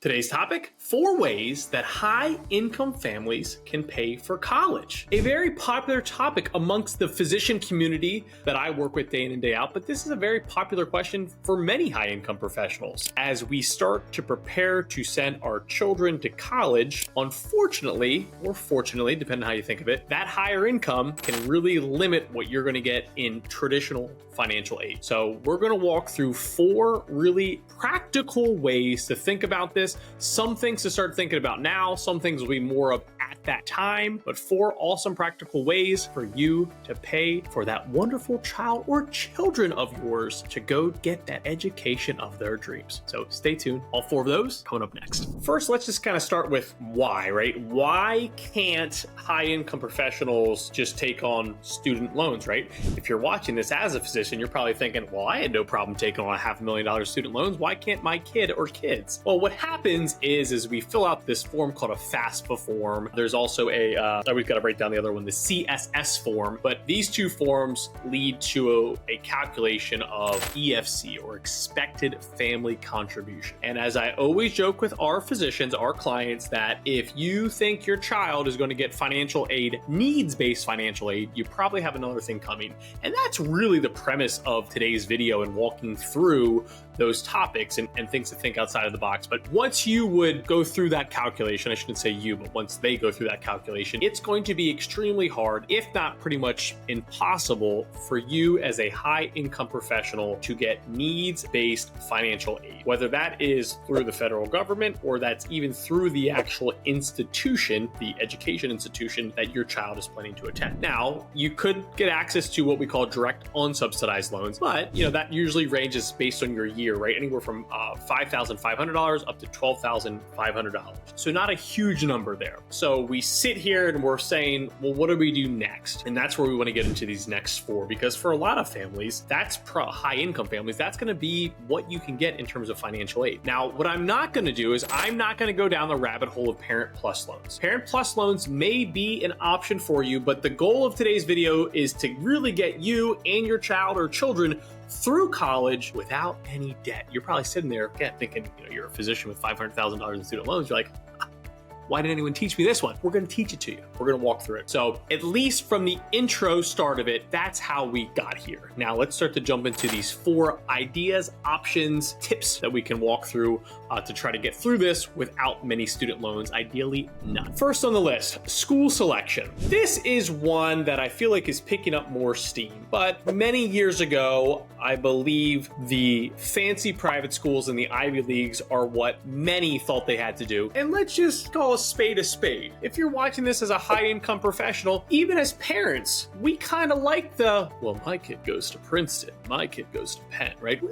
Today's topic, 4 ways that high-income families can pay for college. A very popular topic amongst the physician community that I work with day in and day out, but this is a very popular question for many high-income professionals. As we start to prepare to send our children to college, unfortunately, or fortunately, depending on how you think of it, that higher income can really limit what you're going to get in traditional financial aid. So we're going to walk through 4 really practical ways to think about this. Some things to start thinking about now, some things will be more of at that time, but 4 awesome practical ways for you to pay for that wonderful child or children of yours to go get that education of their dreams. So stay tuned. All 4 of those coming up next. First, let's just kind of start with why, right? Why can't high-income professionals just take on student loans, right? If you're watching this as a physician, you're probably thinking, well, I had no problem taking on $500,000 student loans. Why can't my kid or kids? Well, what happens is we fill out this form called a FAFSA form. There's also we've got to break down the other one, the CSS form, but these 2 forms lead to a calculation of EFC, or expected family contribution. And as I always joke with our physicians, our clients, that if you think your child is going to get financial aid, needs-based financial aid, you probably have another thing coming. And that's really the premise of today's video and walking through those topics and things to think outside of the box. But once you would go through that calculation, I shouldn't say you, but once they go through that calculation, it's going to be extremely hard, if not pretty much impossible, for you as a high income professional to get needs-based financial aid, whether that is through the federal government or that's even through the actual institution, the education institution that your child is planning to attend. Now, you could get access to what we call direct unsubsidized loans, but that usually ranges based on your year, right? Anywhere from $5,500 up to $12,500. So not a huge number there. So we sit here and we're saying, well, what do we do next? And that's where we want to get into these next 4, because for a lot of families, that's high income families, that's going to be what you can get in terms of financial aid. Now, what I'm not going to do is I'm not going to go down the rabbit hole of Parent Plus loans. Parent Plus loans may be an option for you, but the goal of today's video is to really get you and your child or children through college without any debt. You're probably sitting there again thinking, you're a physician with $500,000 in student loans. You're like, why didn't anyone teach me this one? We're going to teach it to you. We're going to walk through it. So at least from the intro start of it, that's how we got here. Now let's start to jump into these 4 ideas, options, tips that we can walk through to try to get through this without many student loans, ideally none. First on the list, school selection. This is one that I feel like is picking up more steam, but many years ago, I believe the fancy private schools and the Ivy Leagues are what many thought they had to do. And let's just call a spade a spade. If you're watching this as a high-income professional, even as parents, we kind of like well, my kid goes to Princeton, my kid goes to Penn, right?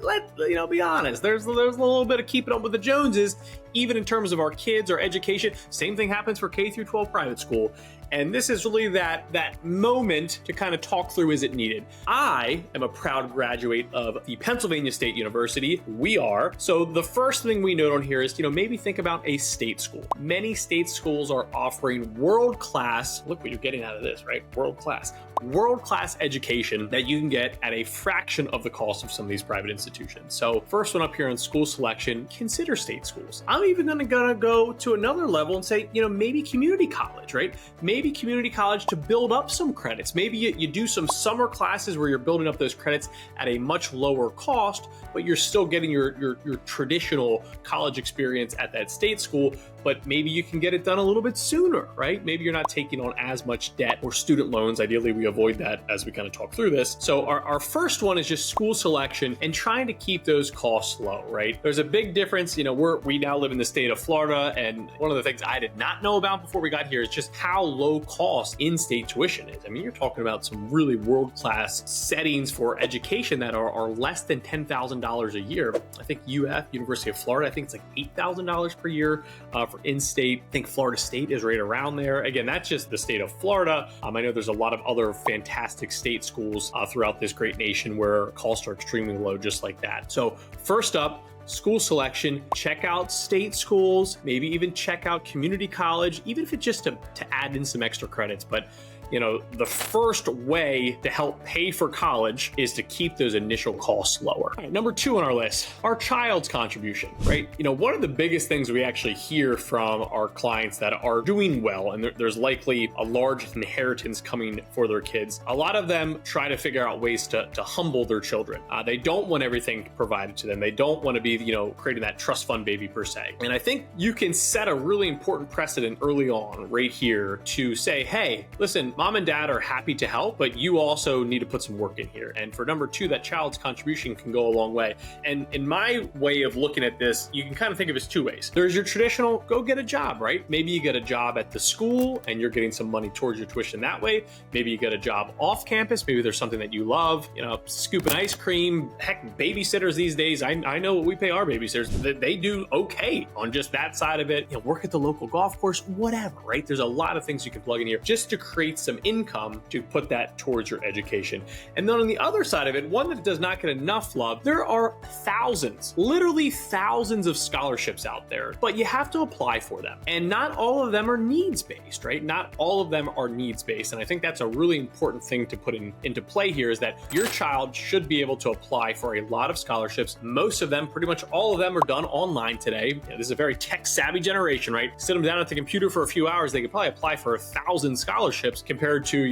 Be honest. There's a little bit of keeping up with the Joneses, even in terms of our kids, our education. Same thing happens for K through 12 private school. And this is really that moment to kind of talk through, is it needed? I am a proud graduate of the Pennsylvania State University. We are. So the first thing we note on here is, maybe think about a state school. Many state schools are offering world-class, look what you're getting out of this, right? World-class education that you can get at a fraction of the cost of some of these private institutions. So first one up here on school selection, consider state schools. I'm even going to go to another level and say, maybe community college, right? Maybe community college to build up some credits. Maybe you do some summer classes where you're building up those credits at a much lower cost, but you're still getting your traditional college experience at that state school, but maybe you can get it done a little bit sooner, right? Maybe you're not taking on as much debt or student loans. Ideally, we avoid that as we kind of talk through this. So our first one is just school selection and trying to keep those costs low, right? There's a big difference. We now live in the state of Florida, and one of the things I did not know about before we got here is just how low cost in-state tuition is. I mean, you're talking about some really world-class settings for education that are less than $10,000 a year. I think University of Florida, I think it's like $8,000 per year for in-state. I think Florida State is right around there. Again, that's just the state of Florida. I know there's a lot of other fantastic state schools throughout this great nation where costs are extremely low, just like that. So first up, school selection, check out state schools, maybe even check out community college, even if it's just to add in some extra credits. But the first way to help pay for college is to keep those initial costs lower. All right, number 2 on our list, our child's contribution, right? One of the biggest things we actually hear from our clients that are doing well, and there's likely a large inheritance coming for their kids, a lot of them try to figure out ways to humble their children. They don't want everything provided to them. They don't want to be, creating that trust fund baby per se. And I think you can set a really important precedent early on right here to say, hey, listen, mom and dad are happy to help, but you also need to put some work in here. And for number 2, that child's contribution can go a long way. And in my way of looking at this, you can kind of think of it as 2 ways. There's your traditional, go get a job, right? Maybe you get a job at the school and you're getting some money towards your tuition that way. Maybe you get a job off campus. Maybe there's something that you love, scooping ice cream. Heck, babysitters these days, I know what we pay our babysitters. They do okay on just that side of it. Work at the local golf course, whatever, right? There's a lot of things you can plug in here just to create some income to put that towards your education. And then on the other side of it, one that does not get enough love, there are thousands, literally thousands of scholarships out there, but you have to apply for them. And not all of them are needs-based, right? Not all of them are needs-based. And I think that's a really important thing to put into play here, is that your child should be able to apply for a lot of scholarships. Most of them, pretty much all of them, are done online today. This is a very tech-savvy generation, right? Sit them down at the computer for a few hours, they could probably apply for 1,000 scholarships compared to,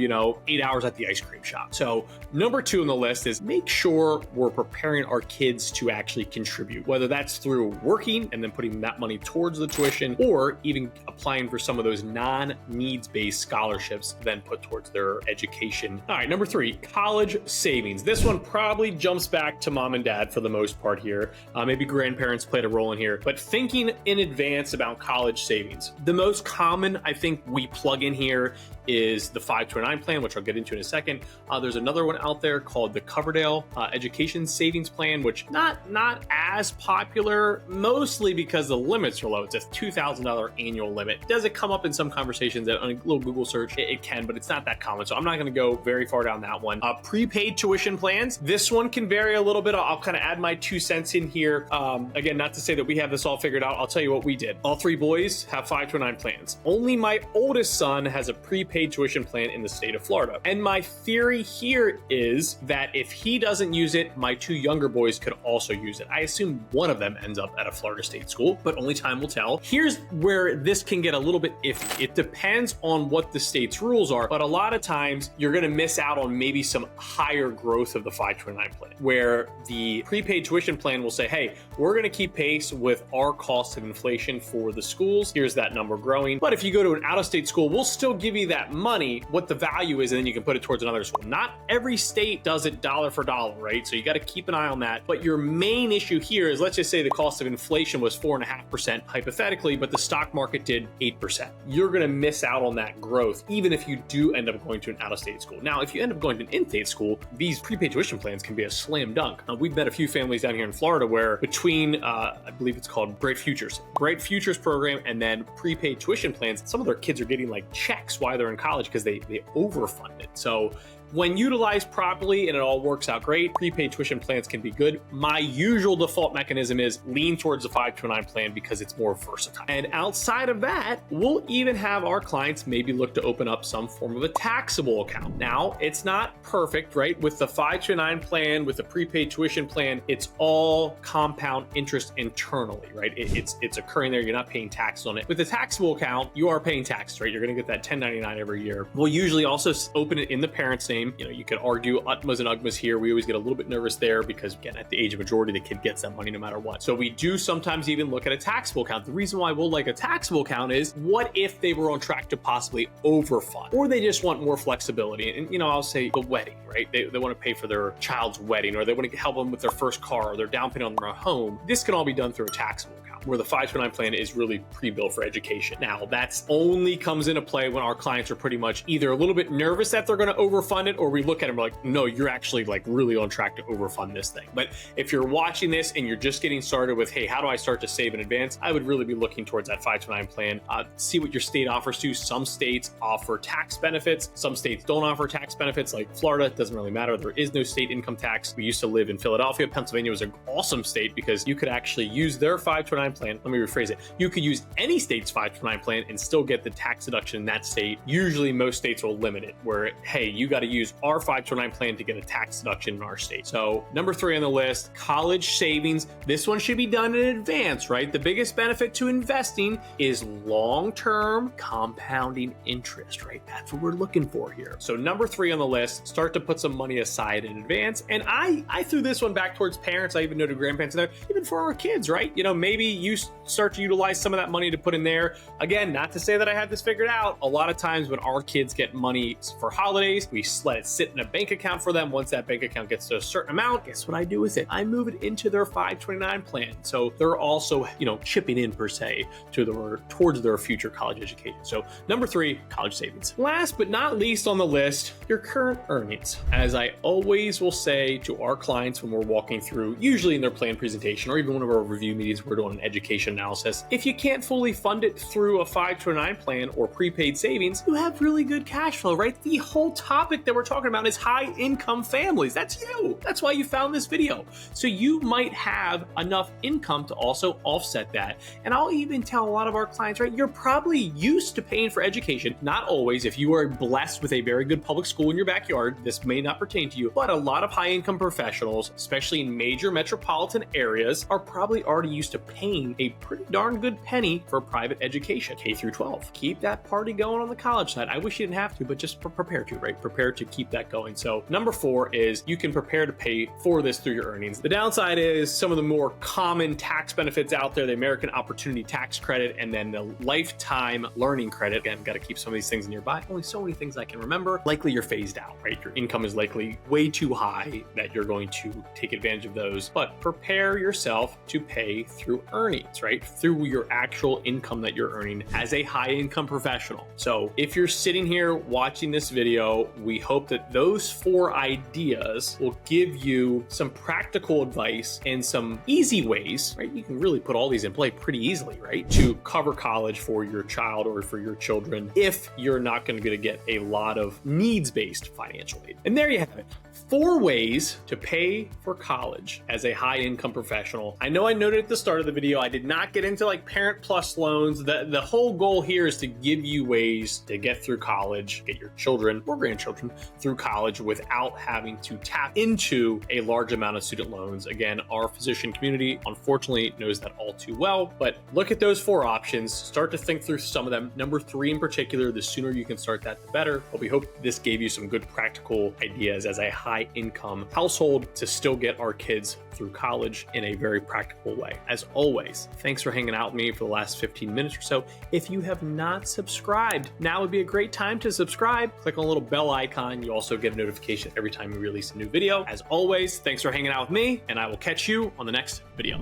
8 hours at the ice cream shop. So number 2 on the list is make sure we're preparing our kids to actually contribute, whether that's through working and then putting that money towards the tuition, or even applying for some of those non-needs-based scholarships then put towards their education. All right, number 3, college savings. This one probably jumps back to mom and dad for the most part here. Maybe grandparents played a role in here, but thinking in advance about college savings. The most common, I think, we plug in here is the 529 plan, which I'll get into in a second. There's another one out there called the Coverdale Education Savings Plan, which not as popular, mostly because the limits are low. It's a $2,000 annual limit. Does it come up in some conversations on a little Google search? It can, but it's not that common. So I'm not going to go very far down that one. Prepaid tuition plans. This one can vary a little bit. I'll kind of add my 2 cents in here. Again, not to say that we have this all figured out. I'll tell you what we did. All 3 boys have 529 plans. Only my oldest son has a prepaid tuition plan in the state of Florida. And my theory here is that if he doesn't use it, my 2 younger boys could also use it. I assume one of them ends up at a Florida State school, but only time will tell. Here's where this can get a little bit iffy. It depends on what the state's rules are, but a lot of times you're going to miss out on maybe some higher growth of the 529 plan, where the prepaid tuition plan will say, hey, we're going to keep pace with our cost of inflation for the schools. Here's that number growing. But if you go to an out-of-state school, we'll still give you that money, what the value is, and then you can put it towards another school. Not every state does it dollar for dollar, right? So you got to keep an eye on that. But your main issue here is, let's just say the cost of inflation was 4.5% hypothetically, but the stock market did 8%. You're going to miss out on that growth, even if you do end up going to an out-of-state school. Now, if you end up going to an in-state school, these prepaid tuition plans can be a slam dunk. We've met a few families down here in Florida where between, I believe it's called Bright Futures program, and then prepaid tuition plans, some of their kids are getting like checks while they're in college because they overfund it. So when utilized properly and it all works out great, prepaid tuition plans can be good. My usual default mechanism is lean towards the 529 plan because it's more versatile. And outside of that, we'll even have our clients maybe look to open up some form of a taxable account. Now, it's not perfect, right? With the 529 plan, with the prepaid tuition plan, it's all compound interest internally, right? It's occurring there. You're not paying taxes on it. With the taxable account, you are paying taxes, right? You're going to get that 1099 every year. We'll usually also open it in the parent's name. You could argue UTMAs and UGMAs here. We always get a little bit nervous there because, again, at the age of majority, the kid gets that money no matter what. So we do sometimes even look at a taxable account. The reason why we'll like a taxable account is, what if they were on track to possibly overfund, or they just want more flexibility? And, I'll say the wedding, right? They want to pay for their child's wedding, or they want to help them with their first car, or their down payment on their home. This can all be done through a taxable account, where the 529 plan is really pre-built for education. Now, that's only comes into play when our clients are pretty much either a little bit nervous that they're going to overfund it, or we look at them like, no, you're actually like really on track to overfund this thing. But if you're watching this and you're just getting started with, hey, how do I start to save in advance? I would really be looking towards that 529 plan. See what your state offers to. Some states offer tax benefits. Some states don't offer tax benefits. Like Florida, it doesn't really matter. There is no state income tax. We used to live in Philadelphia. Pennsylvania was an awesome state because you could actually use their 529 529 plan. Let me rephrase it. You could use any state's 529 plan and still get the tax deduction in that state. Usually most states will limit it where, hey, you got to use our 529 plan to get a tax deduction in our state. So number 3 on the list, college savings. This one should be done in advance, right? The biggest benefit to investing is long-term compounding interest, right? That's what we're looking for here. So number 3 on the list, start to put some money aside in advance. And I threw this one back towards parents. I even noted grandparents in there, even for our kids, right? You know, maybe you start to utilize some of that money to put in there. Again, not to say that I have this figured out. A lot of times when our kids get money for holidays, we let it sit in a bank account for them. Once that bank account gets to a certain amount, guess what I do with it? I move it into their 529 plan. So they're also, you know, chipping in per se towards their future college education. So number 3, college savings. Last but not least on the list, your current earnings. As I always will say to our clients when we're walking through, usually in their plan presentation or even one of our review meetings, we're doing an education analysis. If you can't fully fund it through a 529 plan or prepaid savings, you have really good cash flow, right? The whole topic that we're talking about is high income families. That's you. That's why you found this video. So you might have enough income to also offset that. And I'll even tell a lot of our clients, right, you're probably used to paying for education. Not always. If you are blessed with a very good public school in your backyard, this may not pertain to you, but a lot of high income professionals, especially in major metropolitan areas, are probably already used to paying a pretty darn good penny for private education, K through 12. Keep that party going on the college side. I wish you didn't have to, but just prepare to, right? Prepare to keep that going. So number 4 is you can prepare to pay for this through your earnings. The downside is some of the more common tax benefits out there, the American Opportunity Tax Credit, and then the Lifetime Learning Credit. Again, got to keep some of these things nearby. Only so many things I can remember. Likely you're phased out, right? Your income is likely way too high that you're going to take advantage of those, but prepare yourself to pay through earnings, right? Through your actual income that you're earning as a high income professional. So if you're sitting here watching this video, we hope that those 4 ideas will give you some practical advice and some easy ways, right? You can really put all these in play pretty easily, right? To cover college for your child or for your children if you're not going to get a lot of needs-based financial aid. And there you have it. 4 ways to pay for college as a high income professional. I know I noted at the start of the video, I did not get into like Parent Plus loans. The whole goal here is to give you ways to get through college, get your children or grandchildren through college without having to tap into a large amount of student loans. Again, our physician community unfortunately knows that all too well, but look at those 4 options, start to think through some of them. Number 3 in particular, the sooner you can start that, the better. But we hope this gave you some good practical ideas as a high income household to still get our kids through college in a very practical way. As always, thanks for hanging out with me for the last 15 minutes or so. If you have not subscribed, now would be a great time to subscribe. Click on the little bell icon. You also get a notification every time we release a new video. As always, thanks for hanging out with me, and I will catch you on the next video.